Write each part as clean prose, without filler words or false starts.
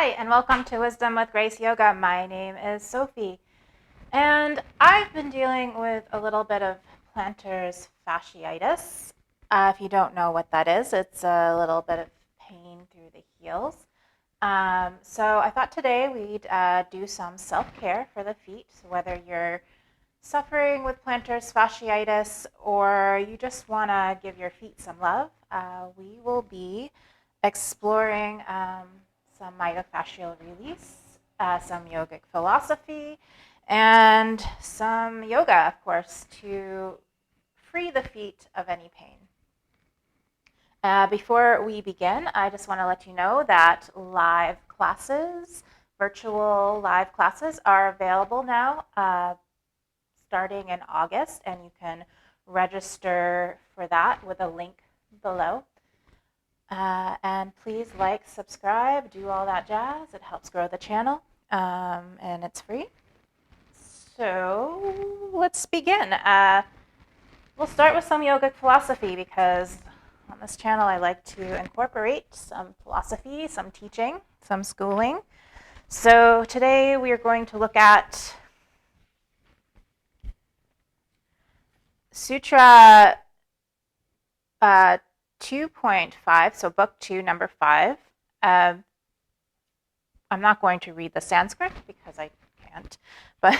Hi, and welcome to Wisdom with Grace Yoga. My name is Sophie, and I've been dealing with a little bit of plantar fasciitis. If you don't know what that is, it's a little bit of pain through the heels. So I thought today we'd do some self-care for the feet. So whether you're suffering with plantar fasciitis or you just want to give your feet some love, we will be exploring some myofascial release, some yogic philosophy, and some yoga, of course, to free the feet of any pain. Before we begin, I just want to let you know that live classes, virtual live classes, are available now starting in August, and you can register for that with a link below. And please like, subscribe, do all that jazz. It helps grow the channel, and it's free. So let's begin. We'll start with some yogic philosophy because on this channel I like to incorporate some philosophy, some teaching, some schooling. So today we are going to look at Sutra 2.5, so book 2, number 5. I'm not going to read the Sanskrit because I can't, but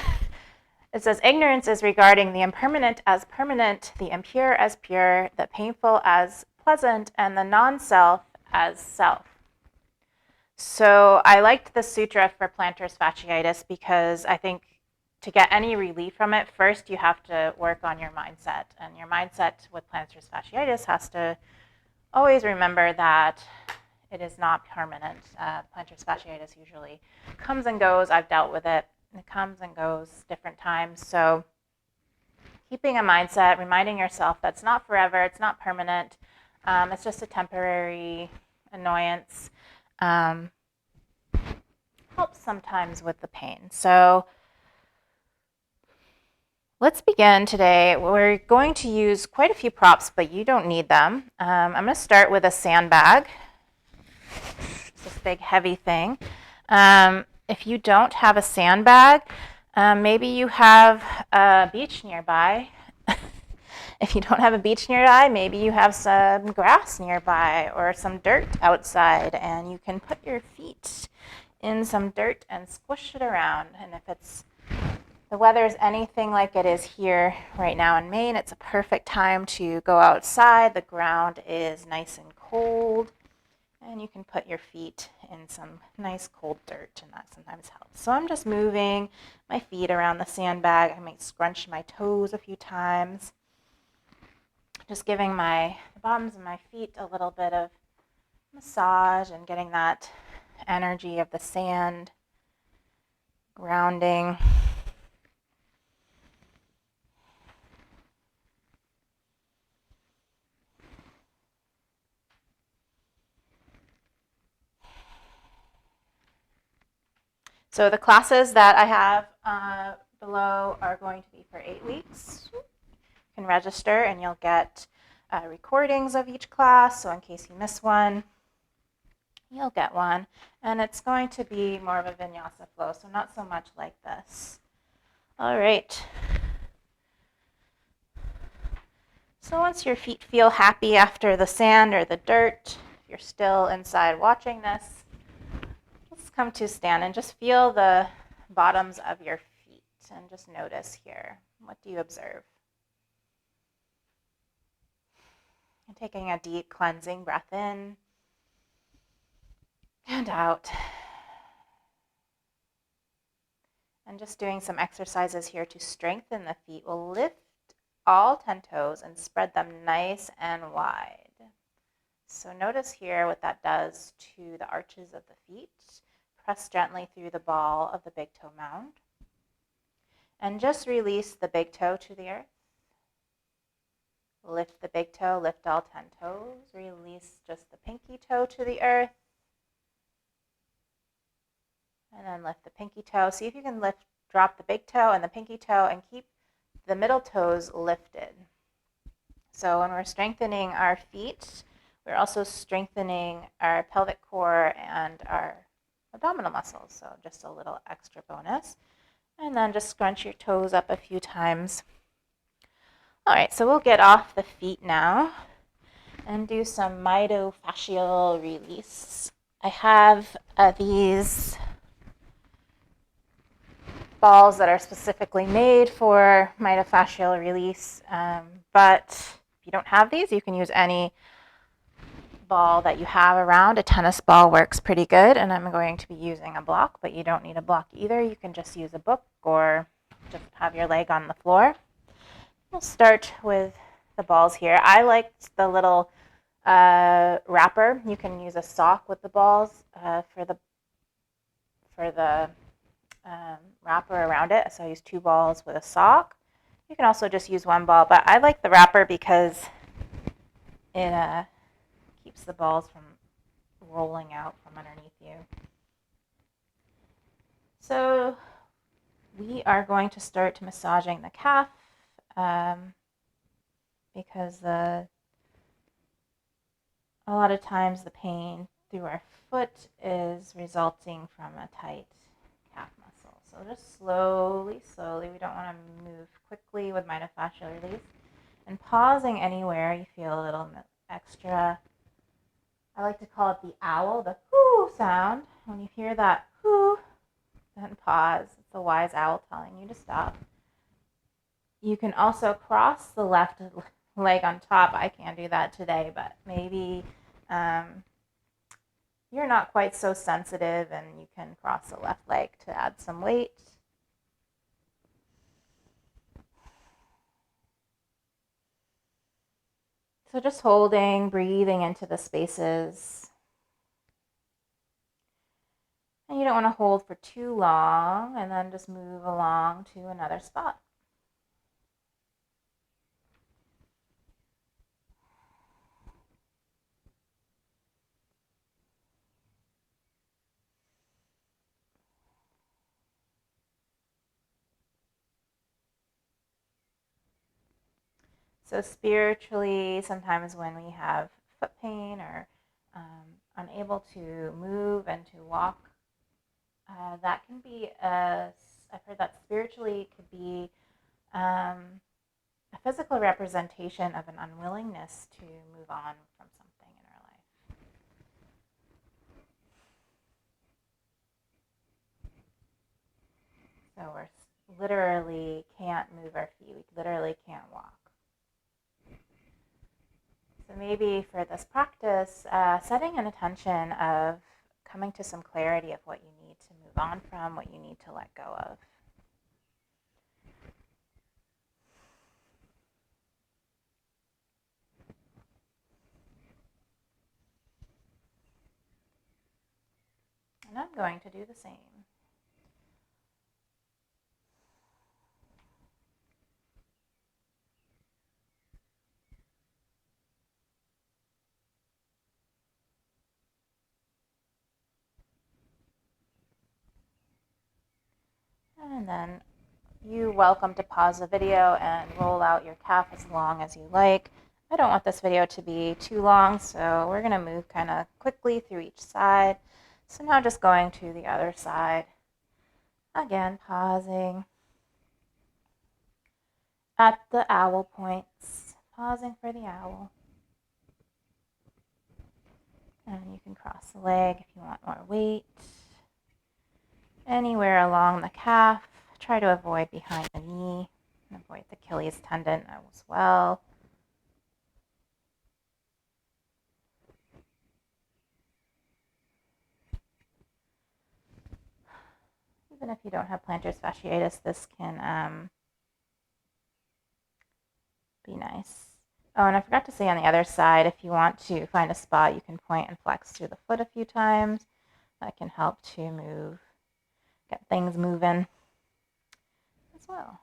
it says, ignorance is regarding the impermanent as permanent, the impure as pure, the painful as pleasant, and the non-self as self. So I liked the sutra for plantar fasciitis because I think to get any relief from it, first you have to work on your mindset. And your mindset with plantar fasciitis has to always remember that it is not permanent. Plantar fasciitis usually comes and goes. I've dealt with it. It comes and goes different times. So keeping a mindset, reminding yourself that it's not forever, it's not permanent, it's just a temporary annoyance, helps sometimes with the pain. So let's begin today. We're going to use quite a few props, but you don't need them. I'm going to start with a sandbag. It's this big, heavy thing. If you don't have a sandbag, maybe you have a beach nearby. If you don't have a beach nearby, maybe you have some grass nearby or some dirt outside, and you can put your feet in some dirt and squish it around. And if the weather is anything like it is here right now in Maine, it's a perfect time to go outside. The ground is nice and cold, and you can put your feet in some nice cold dirt, and that sometimes helps. So I'm just moving my feet around the sandbag. I might scrunch my toes a few times, just giving the bottoms of my feet a little bit of massage and getting that energy of the sand, grounding. So the classes that I have below are going to be for 8 weeks. You can register and you'll get recordings of each class. So in case you miss one, you'll get one. And it's going to be more of a vinyasa flow, so not so much like this. All right. So once your feet feel happy after the sand or the dirt, if you're still inside watching this, come to stand and just feel the bottoms of your feet and just notice here. What do you observe? And taking a deep cleansing breath in and out. And just doing some exercises here to strengthen the feet. We'll lift all 10 toes and spread them nice and wide. So notice here what that does to the arches of the feet. Press gently through the ball of the big toe mound. And just release the big toe to the earth. Lift the big toe, lift all 10 toes. Release just the pinky toe to the earth. And then lift the pinky toe. See if you can drop the big toe and the pinky toe and keep the middle toes lifted. So when we're strengthening our feet, we're also strengthening our pelvic core and our abdominal muscles. So just a little extra bonus. And then just scrunch your toes up a few times. All right, so we'll get off the feet now and do some myofascial release. I have these balls that are specifically made for myofascial release, but if you don't have these, you can use any ball that you have around. A tennis ball works pretty good, and I'm going to be using a block, but you don't need a block either. You can just use a book or just have your leg on the floor. We'll start with the balls here. I liked the little wrapper. You can use a sock with the balls for the wrapper around it. So I use 2 balls with a sock. You can also just use 1 ball, but I like the wrapper because it keeps the balls from rolling out from underneath you. So we are going to start massaging the calf because a lot of times the pain through our foot is resulting from a tight calf muscle. So just slowly, we don't want to move quickly with myofascial release. And pausing anywhere you feel a little extra. I like to call it the owl, the whoo sound. When you hear that whoo, then pause. It's a wise owl telling you to stop. You can also cross the left leg on top. I can't do that today, but maybe you're not quite so sensitive and you can cross the left leg to add some weight. So just holding, breathing into the spaces. And you don't want to hold for too long and then just move along to another spot. So spiritually, sometimes when we have foot pain or unable to move and to walk, that can be I've heard that spiritually it could be a physical representation of an unwillingness to move on from something in our life. So we literally can't move our feet. We literally can't walk. So maybe for this practice, setting an intention of coming to some clarity of what you need to move on from, what you need to let go of. And I'm going to do the same. And then you're welcome to pause the video and roll out your calf as long as you like. I don't want this video to be too long, so we're going to move kind of quickly through each side. So now just going to the other side. Again, pausing at the owl points. Pausing for the owl. And you can cross the leg if you want more weight. Anywhere along the calf. Try to avoid behind the knee and avoid the Achilles tendon as well. Even if you don't have plantar fasciitis, this can be nice. Oh, and I forgot to say on the other side, if you want to find a spot, you can point and flex through the foot a few times. That can help to get things moving as well.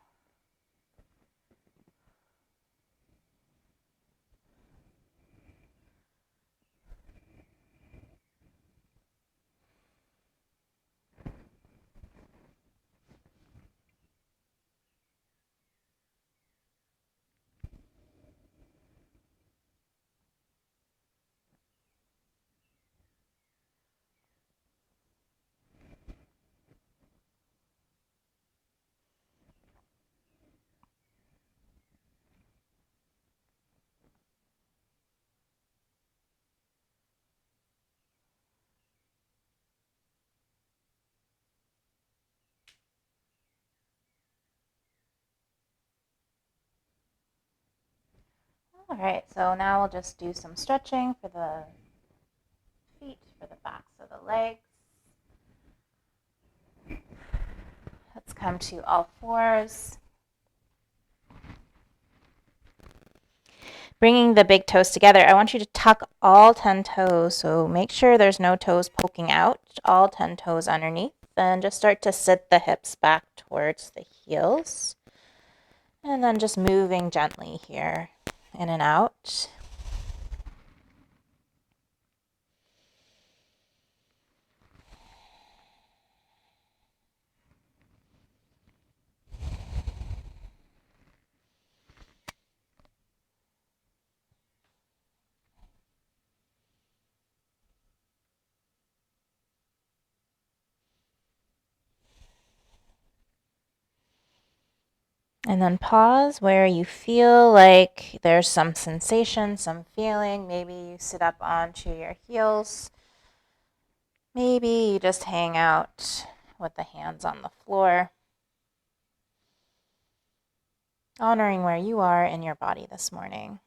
All right, so now we'll just do some stretching for the feet, for the backs of the legs. Let's come to all fours. Bringing the big toes together, I want you to tuck all 10 toes, so make sure there's no toes poking out, all 10 toes underneath. Then just start to sit the hips back towards the heels. And then just moving gently here, in and out. And then pause where you feel like there's some sensation, some feeling. Maybe you sit up onto your heels. Maybe you just hang out with the hands on the floor. Honoring where you are in your body this morning.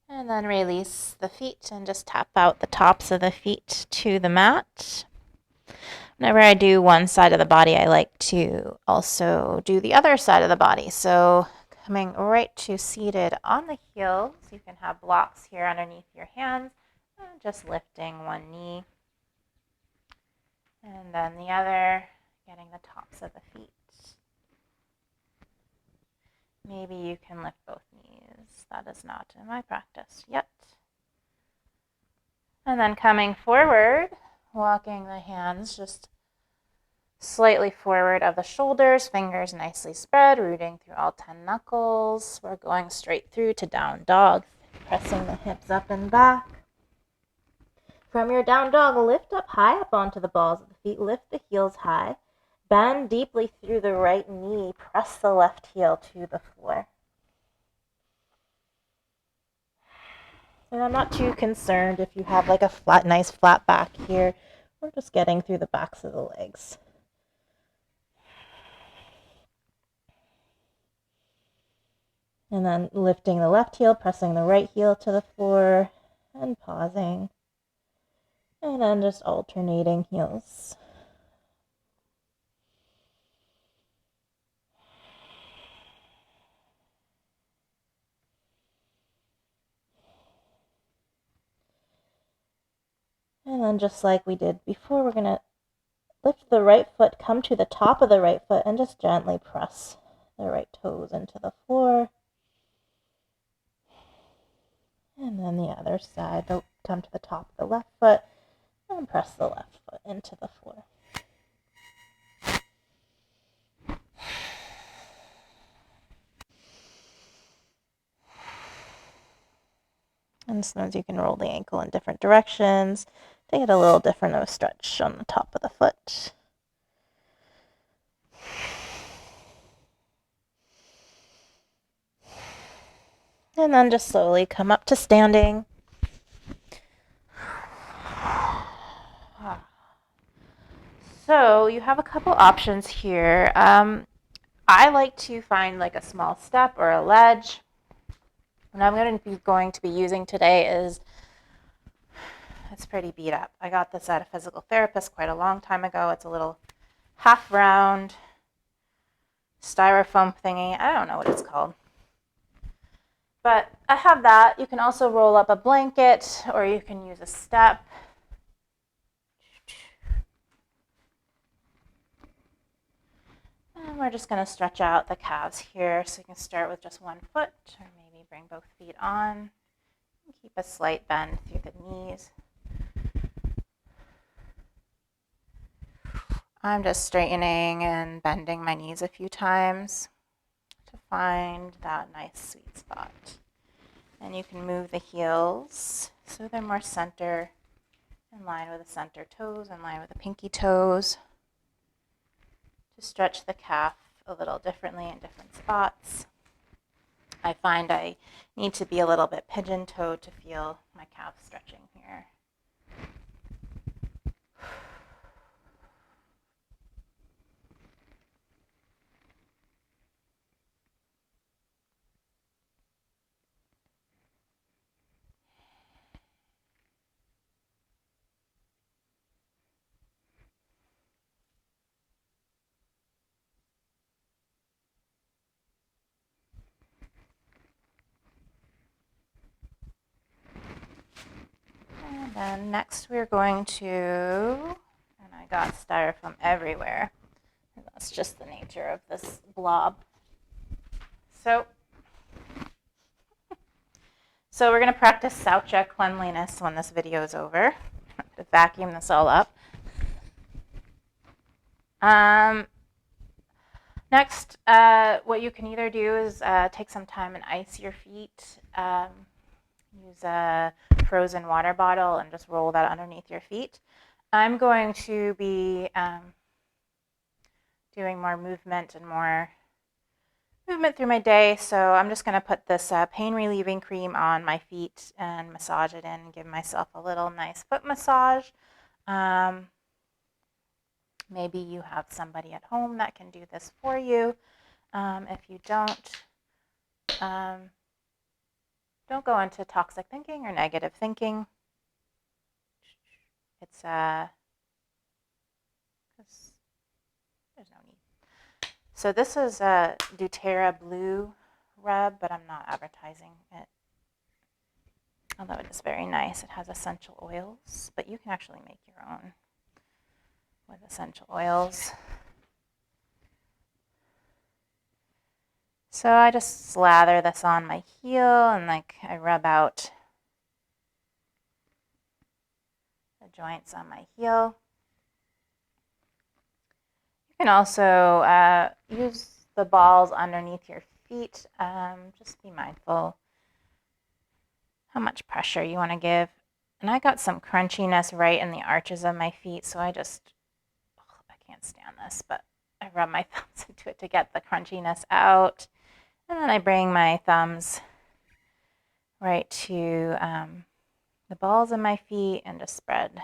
And then release the feet and just tap out the tops of the feet to the mat. Whenever I do one side of the body, I like to also do the other side of the body. So coming right to seated on the heels, you can have blocks here underneath your hands, and just lifting one knee. And then the other, getting the tops of the feet. Maybe you can lift both knees. That is not in my practice yet. And then coming forward, walking the hands just slightly forward of the shoulders, fingers nicely spread, rooting through all 10 knuckles. We're going straight through to down dog, pressing the hips up and back. From your down dog, lift up high up onto the balls of the feet, lift the heels high, bend deeply through the right knee, press the left heel to the floor. And I'm not too concerned if you have like a nice flat back here. We're just getting through the backs of the legs. And then lifting the left heel, pressing the right heel to the floor, and pausing. And then just alternating heels. And then just like we did before, we're going to lift the right foot, come to the top of the right foot, and just gently press the right toes into the floor. And then the other side, come to the top of the left foot, and press the left foot into the floor. And sometimes you can roll the ankle in different directions to get a little different of a stretch on the top of the foot. And then just slowly come up to standing. So you have a couple options here. I like to find like a small step or a ledge. What I'm going to be using today is, it's pretty beat up. I got this at a physical therapist quite a long time ago. It's a little half round styrofoam thingy. I don't know what it's called. But I have that. You can also roll up a blanket or you can use a step. And we're just going to stretch out the calves here. So you can start with just one foot or maybe bring both feet on. Keep a slight bend through the knees. I'm just straightening and bending my knees a few times to find that nice sweet spot. And you can move the heels so they're more center, in line with the center toes, in line with the pinky toes. To stretch the calf a little differently in different spots. I find I need to be a little bit pigeon-toed to feel my calf stretching here. And then next we're going to, and I got styrofoam everywhere. That's just the nature of this blob. So we're going to practice Saucha cleanliness when this video is over. I'm going to vacuum this all up. Next, what you can either do is take some time and ice your feet. Use a frozen water bottle and just roll that underneath your feet. I'm going to be doing more movement through my day, so I'm just going to put this pain relieving cream on my feet and massage it in and give myself a little nice foot massage. Maybe you have somebody at home that can do this for you. If you don't go into toxic thinking or negative thinking. It's there's no need. So this is a doTERRA Blue rub, but I'm not advertising it. Although it is very nice. It has essential oils, but you can actually make your own with essential oils. So I just slather this on my heel and I rub out the joints on my heel. You can also use the balls underneath your feet. Just be mindful how much pressure you want to give. And I got some crunchiness right in the arches of my feet, so I can't stand this, but I rub my thumbs into it to get the crunchiness out. And then I bring my thumbs right to the balls of my feet and just spread the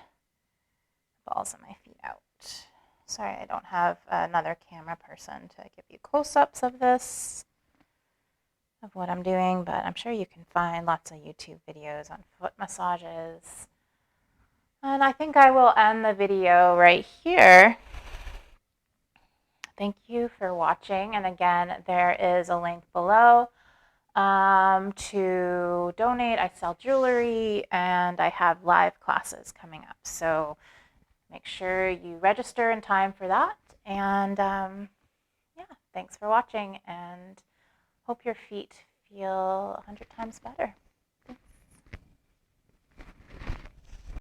balls of my feet out. Sorry, I don't have another camera person to give you close-ups of this, of what I'm doing, but I'm sure you can find lots of YouTube videos on foot massages. And I think I will end the video right here. Thank you for watching. And again, there is a link below to donate. I sell jewelry and I have live classes coming up. So make sure you register in time for that. And yeah, thanks for watching and hope your feet feel 100 times better.